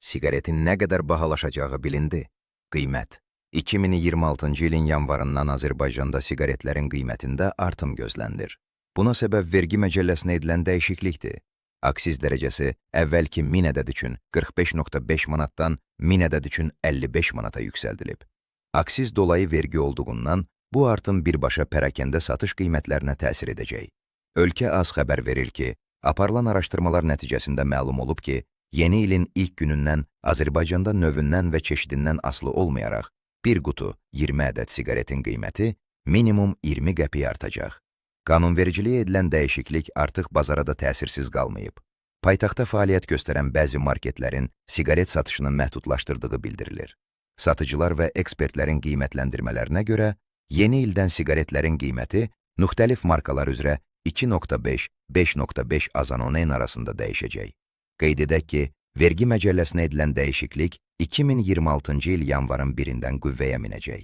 Siqaretin nə qədər bahalaşacağı bilindi. Qiymət. 2026-cı ilin yanvarından Azərbaycanda siqaretlərin qiymətində artım gözlənilir. Buna səbəb vergi məcəlləsinə edilən dəyişiklikdir. Aksiz dərəcəsi əvvəlki 1000 ədəd üçün 45.5 manatdan 1000 ədəd üçün 55 manata yüksəldilib. Aksiz dolayı vergi olduğundan bu artım birbaşa pərakəndə satış qiymətlərinə təsir edəcək. Ölkə AZ xəbər verir ki, aparılan araşdırmalar nəticəsində məlum olub ki, yeni ilin ilk günündən Azərbaycanda növündən və çeşidindən asılı olmayaraq bir qutu 20 ədəd siqaretin qiyməti minimum 20 qəpik artacaq. Qanunvericiliyə edilən dəyişiklik artıq bazara da təsirsiz qalmayıb. Paytaxtda fəaliyyət göstərən bəzi marketlərin siqaret satışını məhdudlaşdırdığı bildirilir. Satıcılar və ekspertlərin qiymətləndirmələrinə görə yeni ildən siqaretlərin qiyməti müxtəlif markalar üzrə 2.5-5.5 azanonen arasında dəyişəcək. Qeyd edək ki, vergi məcəlləsinə edilən dəyişiklik 2026-cı il yanvarın 1-dən qüvvəyə minəcək.